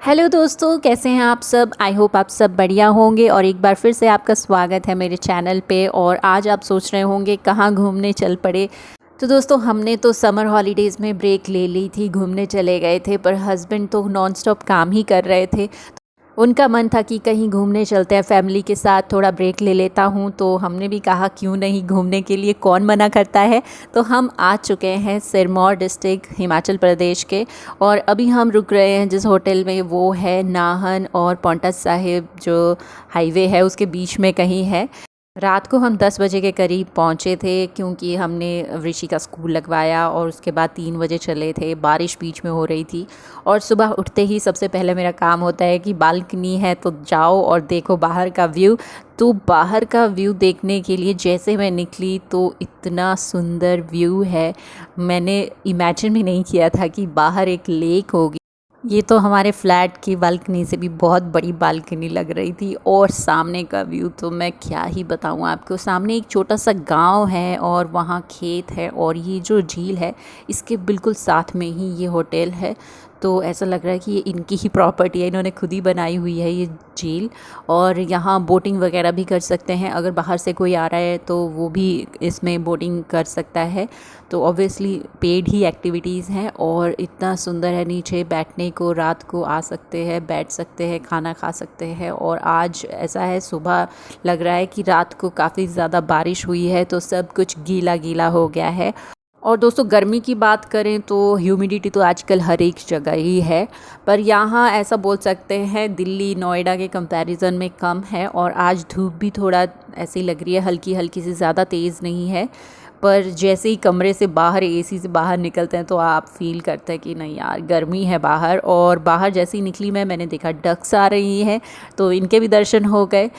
Hello दोस्तों, कैसे हैं आप सब। आई होप आप सब बढ़िया होंगे और एक बार फिर से आपका स्वागत है मेरे चैनल पे। और आज आप सोच रहे होंगे कहाँ घूमने चल पड़े। तो दोस्तों, हमने तो समर हॉलीडेज़ में ब्रेक ले ली थी, घूमने चले गए थे, पर हस्बैंड तो नॉन स्टॉप काम ही कर रहे थे। उनका मन था कि कहीं घूमने चलते हैं, फैमिली के साथ थोड़ा ब्रेक ले लेता हूँ। तो हमने भी कहा क्यों नहीं, घूमने के लिए कौन मना करता है। तो हम आ चुके हैं सिरमौर डिस्ट्रिक्ट हिमाचल प्रदेश के। और अभी हम रुक रहे हैं जिस होटल में, वो है नाहन और पांवटा साहिब जो हाईवे है उसके बीच में कहीं है। रात को हम 10 बजे के करीब पहुँचे थे, क्योंकि हमने ऋषि का स्कूल लगवाया और उसके बाद 3 बजे चले थे। बारिश बीच में हो रही थी और सुबह उठते ही सबसे पहले मेरा काम होता है कि बालकनी है तो जाओ और देखो बाहर का व्यू। तो बाहर का व्यू देखने के लिए जैसे मैं निकली तो इतना सुंदर व्यू है, मैंने इमेजिन भी नहीं किया था कि बाहर एक लेक होगी। ये तो हमारे फ्लैट की बालकनी से भी बहुत बड़ी बालकनी लग रही थी। और सामने का व्यू तो मैं क्या ही बताऊँ आपको। सामने एक छोटा सा गांव है और वहाँ खेत है, और ये जो झील है इसके बिल्कुल साथ में ही ये होटल है। तो ऐसा लग रहा है कि ये इनकी ही प्रॉपर्टी है, इन्होंने खुद ही बनाई हुई है ये झील। और यहाँ बोटिंग वगैरह भी कर सकते हैं, अगर बाहर से कोई आ रहा है तो वो भी इसमें बोटिंग कर सकता है। तो ऑब्वियसली पेड ही एक्टिविटीज़ हैं। और इतना सुंदर है, नीचे बैठने को रात को आ सकते हैं, बैठ सकते हैं, खाना खा सकते हैं। और आज ऐसा है, सुबह लग रहा है कि रात को काफ़ी ज़्यादा बारिश हुई है तो सब कुछ गीला गीला हो गया है। और दोस्तों, गर्मी की बात करें तो ह्यूमिडिटी तो आजकल हर एक जगह ही है, पर यहाँ ऐसा बोल सकते हैं दिल्ली नोएडा के कंपैरिजन में कम है। और आज धूप भी थोड़ा ऐसी लग रही है, हल्की हल्की सी, ज़्यादा तेज़ नहीं है। पर जैसे ही कमरे से बाहर, एसी से बाहर निकलते हैं तो आप फील करते हैं कि नहीं यार, गर्मी है बाहर। और बाहर जैसे ही निकली मैंने देखा डक्स आ रही हैं, तो इनके भी दर्शन हो गए।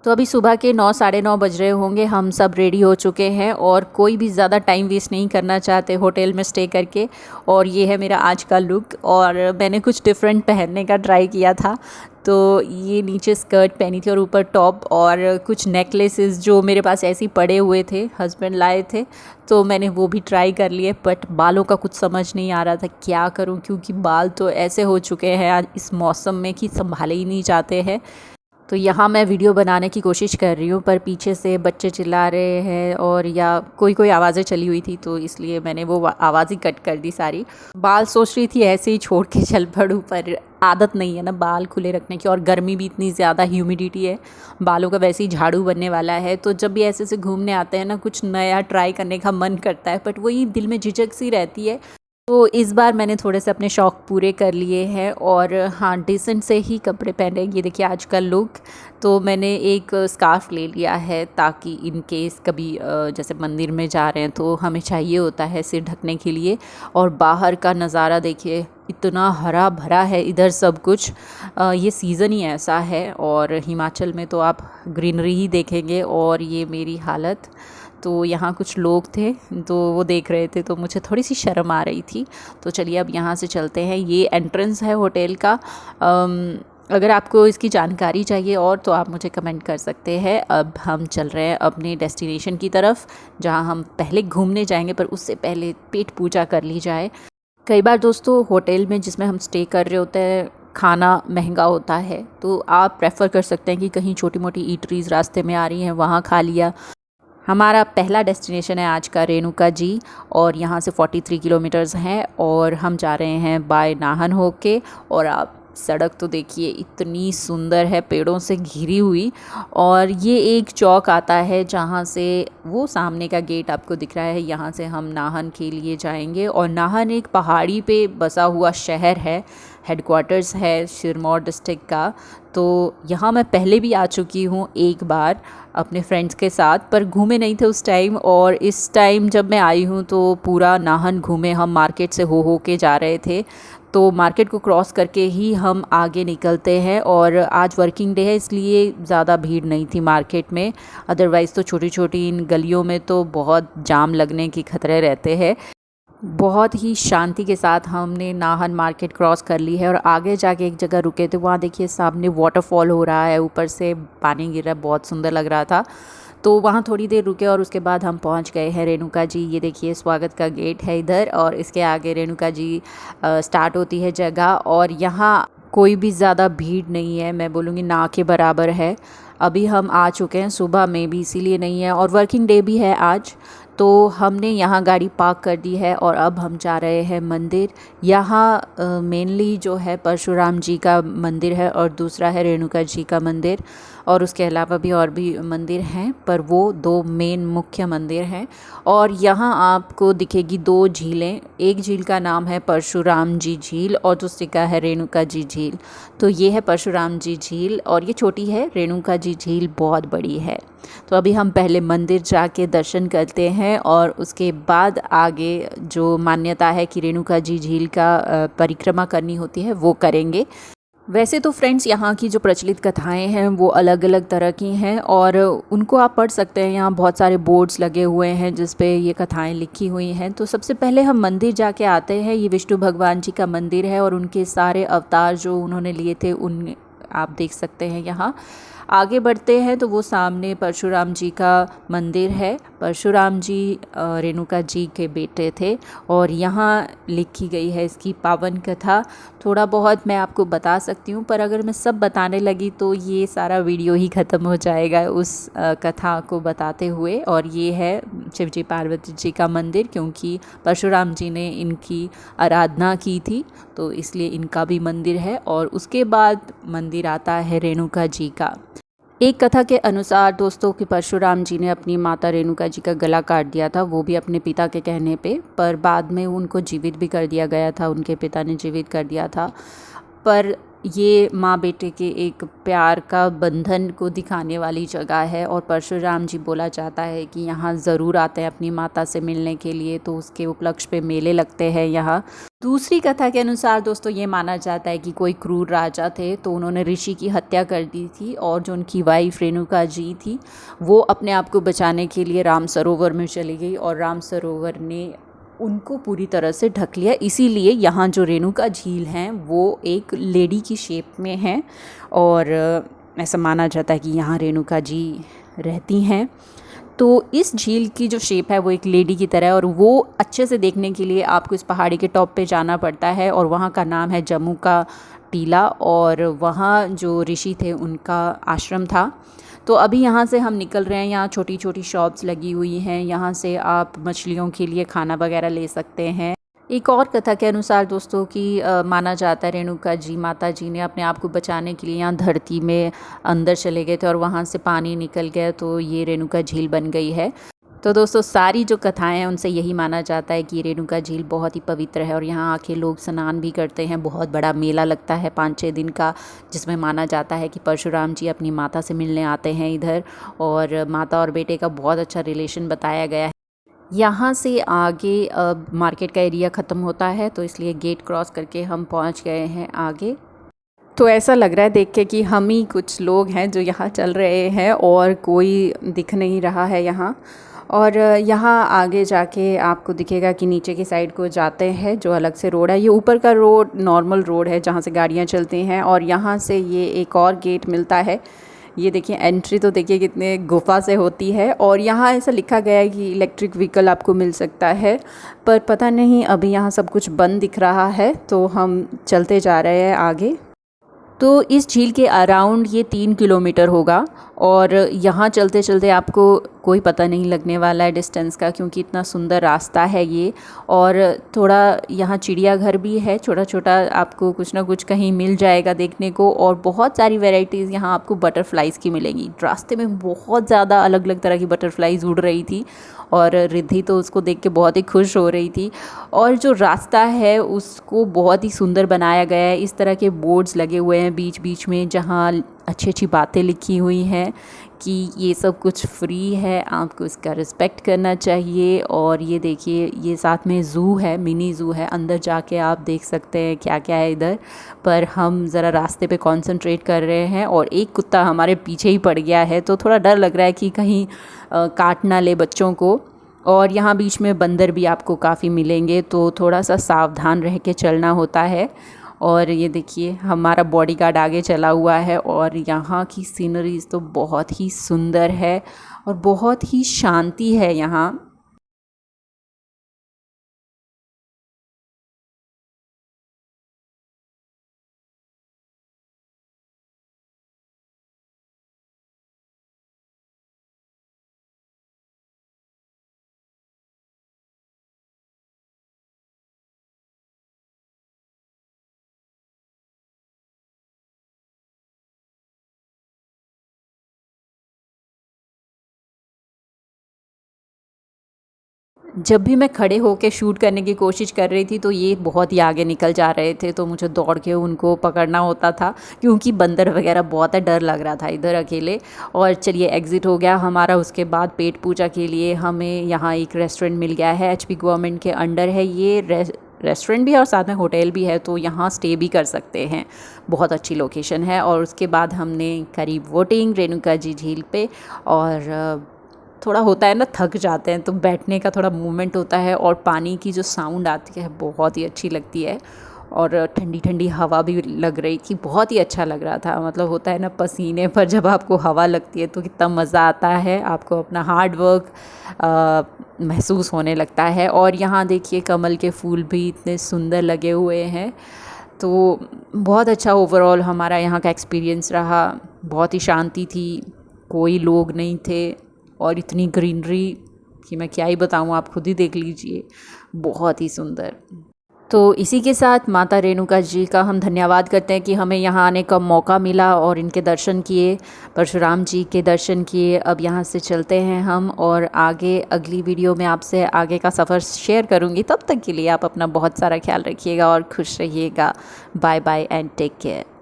तो अभी सुबह के 9 साढ़े 9 बज रहे होंगे, हम सब रेडी हो चुके हैं और कोई भी ज़्यादा टाइम वेस्ट नहीं करना चाहते होटल में स्टे करके। और ये है मेरा आज का लुक। और मैंने कुछ डिफरेंट पहनने का ट्राई किया था। तो ये नीचे स्कर्ट पहनी थी और ऊपर टॉप, और कुछ नेकलेसेस जो मेरे पास ऐसे ही पड़े हुए थे, हस्बैंड लाए थे, तो मैंने वो भी ट्राई कर लिए। बट बालों का कुछ समझ नहीं आ रहा था क्या करूं, क्योंकि बाल तो ऐसे हो चुके हैं आज इस मौसम में कि संभाले ही नहीं जाते हैं। तो यहाँ मैं वीडियो बनाने की कोशिश कर रही हूँ, पर पीछे से बच्चे चिल्ला रहे हैं और या कोई कोई आवाज़ें चली हुई थी, तो इसलिए मैंने वो आवाज़ ही कट कर दी सारी। बाल सोच रही थी ऐसे ही छोड़ के चल पड़ूँ, पर आदत नहीं है ना बाल खुले रखने की, और गर्मी भी इतनी ज़्यादा, ह्यूमिडिटी है, बालों का वैसे ही झाड़ू बनने वाला है। तो जब भी ऐसे से घूमने आते हैं ना, कुछ नया ट्राई करने का मन करता है, बट वही दिल में झिझक सी रहती है। तो इस बार मैंने थोड़े से अपने शौक़ पूरे कर लिए हैं। और हाँ, डिसेंट से ही कपड़े पहने। ये देखिए आज का लुक। तो मैंने एक स्कार्फ ले लिया है, ताकि इन केस कभी जैसे मंदिर में जा रहे हैं तो हमें चाहिए होता है सिर ढकने के लिए। और बाहर का नज़ारा देखिए, इतना हरा भरा है इधर सब कुछ। ये सीज़न ही ऐसा है, और हिमाचल में तो आप ग्रीनरी ही देखेंगे। और ये मेरी हालत। तो यहाँ कुछ लोग थे तो वो देख रहे थे, तो मुझे थोड़ी सी शर्म आ रही थी। तो चलिए अब यहाँ से चलते हैं। ये एंट्रेंस है होटल का। अगर आपको इसकी जानकारी चाहिए और तो आप मुझे कमेंट कर सकते हैं। अब हम चल रहे हैं अपने डेस्टिनेशन की तरफ, जहाँ हम पहले घूमने जाएंगे, पर उससे पहले पेट पूजा कर ली जाए। कई बार दोस्तों, होटल में जिसमें हम स्टे कर रहे होते हैं खाना महंगा होता है, तो आप प्रेफर कर सकते हैं कि कहीं छोटी मोटी ईटरीज़ रास्ते में आ रही हैं वहाँ खा लिया। हमारा पहला डेस्टिनेशन है आज का रेणुका जी, और यहाँ से 43 किलोमीटर्स हैं, और हम जा रहे हैं बाय नाहन होके। और आप सड़क तो देखिए इतनी सुंदर है, पेड़ों से घिरी हुई। और ये एक चौक आता है जहाँ से वो सामने का गेट आपको दिख रहा है, यहाँ से हम नाहन के लिए जाएंगे। और नाहन एक पहाड़ी पे बसा हुआ शहर है, हेडक्वार्टर्स है सिरमौर डिस्ट्रिक्ट का। तो यहाँ मैं पहले भी आ चुकी हूँ एक बार अपने फ्रेंड्स के साथ, पर घूमे नहीं थे उस टाइम। और इस टाइम जब मैं आई हूँ तो पूरा नाहन घूमे हम, मार्केट से हो के जा रहे थे। तो मार्केट को क्रॉस करके ही हम आगे निकलते हैं। और आज वर्किंग डे है, इसलिए ज़्यादा भीड़ नहीं थी मार्केट में। अदरवाइज़ तो छोटी छोटी इन गलियों में तो बहुत जाम लगने के खतरे रहते हैं। बहुत ही शांति के साथ हमने नाहन मार्केट क्रॉस कर ली है, और आगे जाके एक जगह रुके थे, वहाँ देखिए सामने वाटरफॉल हो रहा है, ऊपर से पानी गिर रहा है, बहुत सुंदर लग रहा था। तो वहाँ थोड़ी देर रुके और उसके बाद हम पहुँच गए हैं रेणुका जी। ये देखिए स्वागत का गेट है इधर, और इसके आगे रेणुका जी स्टार्ट होती है जगह। और यहाँ कोई भी ज़्यादा भीड़ नहीं है, मैं बोलूँगी ना के बराबर है। अभी हम आ चुके हैं सुबह में भी, इसीलिए नहीं है, और वर्किंग डे भी है आज। तो हमने यहाँ गाड़ी पार्क कर दी है और अब हम जा रहे हैं मंदिर। यहाँ मेनली जो है परशुराम जी का मंदिर है और दूसरा है रेणुका जी का मंदिर, और उसके अलावा भी और भी मंदिर हैं, पर वो दो मेन मुख्य मंदिर हैं। और यहाँ आपको दिखेगी दो झीलें, एक झील का नाम है परशुराम जी झील और दूसरी का है रेणुका जी झील। तो ये है परशुराम जी झील और ये छोटी है, रेणुका जी झील बहुत बड़ी है। तो अभी हम पहले मंदिर जाके दर्शन करते हैं और उसके बाद आगे जो मान्यता है कि रेणुका जी झील का परिक्रमा करनी होती है वो करेंगे। वैसे तो फ्रेंड्स यहाँ की जो प्रचलित कथाएं हैं वो अलग अलग तरह की हैं और उनको आप पढ़ सकते हैं। यहाँ बहुत सारे बोर्ड्स लगे हुए हैं जिस पे ये कथाएं लिखी हुई हैं। तो सबसे पहले हम मंदिर जाके आते हैं। ये विष्णु भगवान जी का मंदिर है और उनके सारे अवतार जो उन्होंने लिए थे उन आप देख सकते हैं। यहाँ आगे बढ़ते हैं तो वो सामने परशुराम जी का मंदिर है। परशुराम जी रेणुका जी के बेटे थे और यहाँ लिखी गई है इसकी पावन कथा। थोड़ा बहुत मैं आपको बता सकती हूँ, पर अगर मैं सब बताने लगी तो ये सारा वीडियो ही ख़त्म हो जाएगा उस कथा को बताते हुए। और ये है शिव जी पार्वती जी का मंदिर, क्योंकि परशुराम जी ने इनकी आराधना की थी तो इसलिए इनका भी मंदिर है। और उसके बाद मंदिर आता है रेणुका जी का। एक कथा के अनुसार दोस्तों कि परशुराम जी ने अपनी माता रेणुका जी का गला काट दिया था, वो भी अपने पिता के कहने पे, पर बाद में उनको जीवित भी कर दिया गया था, उनके पिता ने जीवित कर दिया था। पर ये माँ बेटे के एक प्यार का बंधन को दिखाने वाली जगह है और परशुराम जी बोला जाता है कि यहाँ ज़रूर आते हैं अपनी माता से मिलने के लिए, तो उसके उपलक्ष्य पे मेले लगते हैं यहाँ। दूसरी कथा के अनुसार दोस्तों ये माना जाता है कि कोई क्रूर राजा थे तो उन्होंने ऋषि की हत्या कर दी थी और जो उनकी वाइफ रेणुका जी थी वो अपने आप को बचाने के लिए राम सरोवर में चली गई और राम सरोवर ने उनको पूरी तरह से ढक लिया। इसीलिए यहाँ जो रेणुका झील हैं वो एक लेडी की शेप में हैं और ऐसा माना जाता है कि यहाँ रेणुका जी रहती हैं। तो इस झील की जो शेप है वो एक लेडी की तरह है और वो अच्छे से देखने के लिए आपको इस पहाड़ी के टॉप पे जाना पड़ता है और वहाँ का नाम है जम्मू का टीला और वहाँ जो ऋषि थे उनका आश्रम था। तो अभी यहाँ से हम निकल रहे हैं। यहाँ छोटी छोटी शॉप्स लगी हुई हैं, यहाँ से आप मछलियों के लिए खाना वगैरह ले सकते हैं। एक और कथा के अनुसार दोस्तों कि माना जाता है रेणुका जी माता जी ने अपने आप को बचाने के लिए यहाँ धरती में अंदर चले गए थे और वहाँ से पानी निकल गया तो ये रेणुका झील बन गई है। तो दोस्तों सारी जो कथाएं हैं उनसे यही माना जाता है कि रेणुका झील बहुत ही पवित्र है और यहाँ आके लोग स्नान भी करते हैं। बहुत बड़ा मेला लगता है 5-6 दिन का, जिसमें माना जाता है कि परशुराम जी अपनी माता से मिलने आते हैं इधर और माता और बेटे का बहुत अच्छा रिलेशन बताया गया है। यहाँ से आगे मार्केट का एरिया ख़त्म होता है तो इसलिए गेट क्रॉस करके हम पहुँच गए हैं आगे। तो ऐसा लग रहा है देख के कि हम ही कुछ लोग हैं जो यहाँ चल रहे हैं और कोई दिख नहीं रहा है यहाँ। और यहाँ आगे जाके आपको दिखेगा कि नीचे की साइड को जाते हैं जो अलग से रोड है। ये ऊपर का रोड नॉर्मल रोड है जहाँ से गाड़ियाँ चलती हैं और यहाँ से ये एक और गेट मिलता है। ये देखिए एंट्री तो देखिए कितने गुफा से होती है और यहाँ ऐसा लिखा गया है कि इलेक्ट्रिक व्हीकल आपको मिल सकता है, पर पता नहीं अभी यहाँ सब कुछ बंद दिख रहा है तो हम चलते जा रहे हैं आगे। तो इस झील के अराउंड ये 3 किलोमीटर होगा और यहाँ चलते चलते आपको कोई पता नहीं लगने वाला है डिस्टेंस का, क्योंकि इतना सुंदर रास्ता है ये। और थोड़ा यहाँ चिड़ियाघर भी है, छोटा छोटा आपको कुछ ना कुछ कहीं मिल जाएगा देखने को और बहुत सारी वैरायटीज़ यहाँ आपको बटरफ्लाइज़ की मिलेंगी। रास्ते में बहुत ज़्यादा अलग अलग तरह की बटरफ्लाइज़ उड़ रही थी और रिद्धि तो उसको देख के बहुत ही खुश हो रही थी। और जो रास्ता है उसको बहुत ही सुंदर बनाया गया है। इस तरह के बोर्ड्स लगे हुए हैं बीच बीच में जहाँ अच्छी अच्छी बातें लिखी हुई हैं कि ये सब कुछ फ्री है, आपको इसका रिस्पेक्ट करना चाहिए। और ये देखिए ये साथ में ज़ू है, मिनी ज़ू है, अंदर जाके आप देख सकते हैं क्या क्या है इधर। पर हम ज़रा रास्ते पे कंसंट्रेट कर रहे हैं और एक कुत्ता हमारे पीछे ही पड़ गया है तो थोड़ा डर लग रहा है कि कहीं काट ना ले बच्चों को। और यहाँ बीच में बंदर भी आपको काफ़ी मिलेंगे तो थोड़ा सा सावधान रह के चलना होता है। और ये देखिए हमारा बॉडीगार्ड आगे चला हुआ है और यहाँ की सीनरीज तो बहुत ही सुंदर है और बहुत ही शांति है यहाँ। जब भी मैं खड़े होकर शूट करने की कोशिश कर रही थी तो ये बहुत ही आगे निकल जा रहे थे, तो मुझे दौड़ के उनको पकड़ना होता था क्योंकि बंदर वगैरह बहुत है, डर लग रहा था इधर अकेले। और चलिए एग्ज़िट हो गया हमारा। उसके बाद पेट पूजा के लिए हमें यहाँ एक रेस्टोरेंट मिल गया है, एचपी गवर्नमेंट के अंडर है ये रेस्टोरेंट भी है और साथ में होटल भी है, तो यहाँ स्टे भी कर सकते हैं। बहुत अच्छी लोकेशन है। और उसके बाद हमने करी वोटिंग रेणुका जी झील पे। और थोड़ा होता है ना, थक जाते हैं तो बैठने का थोड़ा मूवमेंट होता है, और पानी की जो साउंड आती है बहुत ही अच्छी लगती है। और ठंडी ठंडी हवा भी लग रही थी, बहुत ही अच्छा लग रहा था। मतलब होता है ना, पसीने पर जब आपको हवा लगती है तो कितना मज़ा आता है, आपको अपना हार्ड वर्क महसूस होने लगता है। और यहाँ देखिए कमल के फूल भी इतने सुंदर लगे हुए हैं। तो बहुत अच्छा ओवरऑल हमारा यहाँ का एक्सपीरियंस रहा। बहुत ही शांति थी, कोई लोग नहीं थे, और इतनी ग्रीनरी कि मैं क्या ही बताऊँ, आप खुद ही देख लीजिए, बहुत ही सुंदर। तो इसी के साथ माता रेणुका जी का हम धन्यवाद करते हैं कि हमें यहाँ आने का मौका मिला और इनके दर्शन किए, परशुराम जी के दर्शन किए। अब यहाँ से चलते हैं हम, और आगे अगली वीडियो में आपसे आगे का सफ़र शेयर करूँगी। तब तक के लिए आप अपना बहुत सारा ख्याल रखिएगा और खुश रहिएगा। Bye bye and take care.